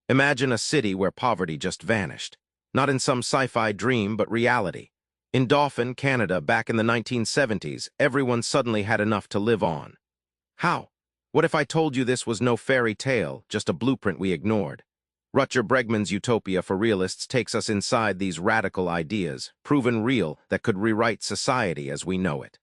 Imagine a city where poverty just vanished. Not in some sci-fi dream, but reality. In Dauphin, Canada, back in the 1970s, everyone suddenly had enough to live on. How? What if I told you this was no fairy tale, just a blueprint we ignored? Rutger Bregman's Utopia for Realists takes us inside these radical ideas, proven real, that could rewrite society as we know it.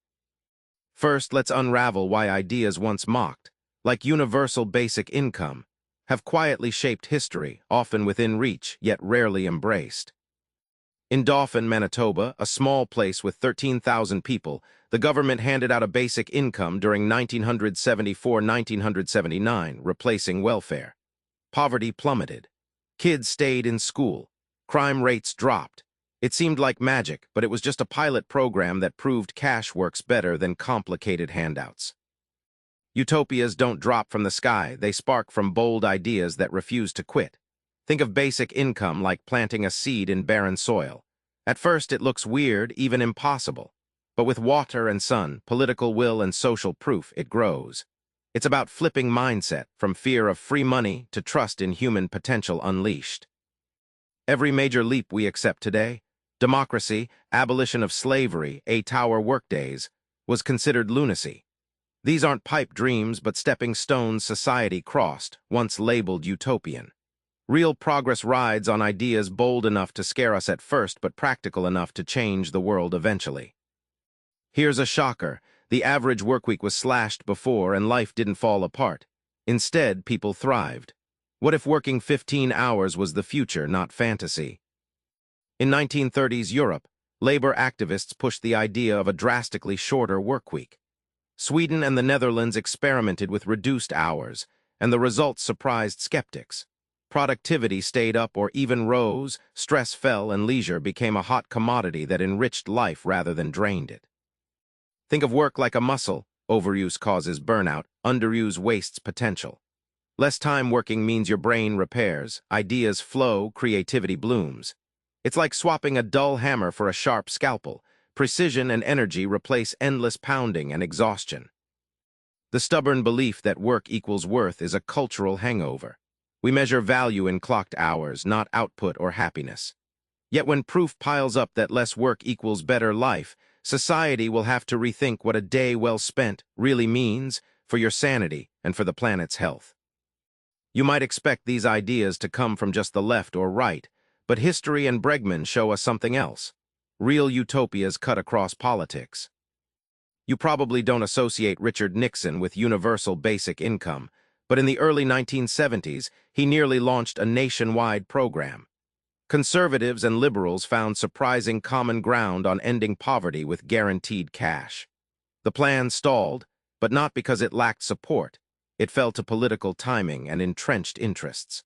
First, let's unravel why ideas once mocked, like universal basic income, have quietly shaped history, often within reach, yet rarely embraced. In Dauphin, Manitoba, a small place with 13,000 people, the government handed out a basic income during 1974-1979, replacing welfare. Poverty plummeted. Kids stayed in school. Crime rates dropped. It seemed like magic, but it was just a pilot program that proved cash works better than complicated handouts. Utopias don't drop from the sky, they spark from bold ideas that refuse to quit. Think of basic income like planting a seed in barren soil. At first it looks weird, even impossible. But with water and sun, political will and social proof, it grows. It's about flipping mindset, from fear of free money to trust in human potential unleashed. Every major leap we accept today, democracy, abolition of slavery, 8-hour workdays, was considered lunacy. These aren't pipe dreams, but stepping stones society crossed, once labeled utopian. Real progress rides on ideas bold enough to scare us at first, but practical enough to change the world eventually. Here's a shocker. The average workweek was slashed before and life didn't fall apart. Instead, people thrived. What if working 15 hours was the future, not fantasy? In 1930s Europe, labor activists pushed the idea of a drastically shorter workweek. Sweden and the Netherlands experimented with reduced hours, and the results surprised skeptics. Productivity stayed up or even rose, stress fell, and leisure became a hot commodity that enriched life rather than drained it. Think of work like a muscle. Overuse causes burnout, underuse wastes potential. Less time working means your brain repairs, ideas flow, creativity blooms. It's like swapping a dull hammer for a sharp scalpel. Precision and energy replace endless pounding and exhaustion. The stubborn belief that work equals worth is a cultural hangover. We measure value in clocked hours, not output or happiness. Yet when proof piles up that less work equals better life, society will have to rethink what a day well spent really means for your sanity and for the planet's health. You might expect these ideas to come from just the left or right, but history and Bregman show us something else. Real utopias cut across politics. You probably don't associate Richard Nixon with universal basic income, but in the early 1970s, he nearly launched a nationwide program. Conservatives and liberals found surprising common ground on ending poverty with guaranteed cash. The plan stalled, but not because it lacked support. It fell to political timing and entrenched interests.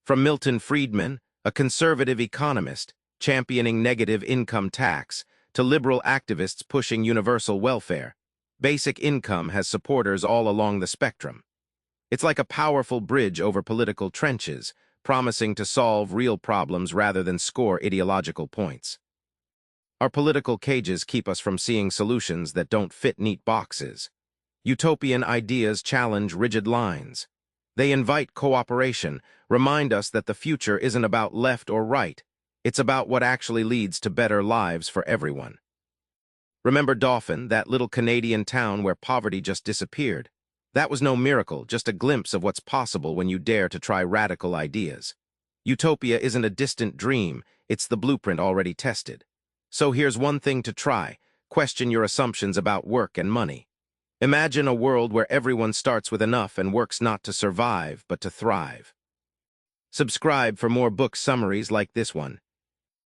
From Milton Friedman, a conservative economist, championing negative income tax, to liberal activists pushing universal welfare, basic income has supporters all along the spectrum. It's like a powerful bridge over political trenches, promising to solve real problems rather than score ideological points. Our political cages keep us from seeing solutions that don't fit neat boxes. Utopian ideas challenge rigid lines. They invite cooperation, remind us that the future isn't about left or right. It's about what actually leads to better lives for everyone. Remember Dauphin, that little Canadian town where poverty just disappeared? That was no miracle, just a glimpse of what's possible when you dare to try radical ideas. Utopia isn't a distant dream, it's the blueprint already tested. So here's one thing to try: question your assumptions about work and money. Imagine a world where everyone starts with enough and works not to survive, but to thrive. Subscribe for more book summaries like this one.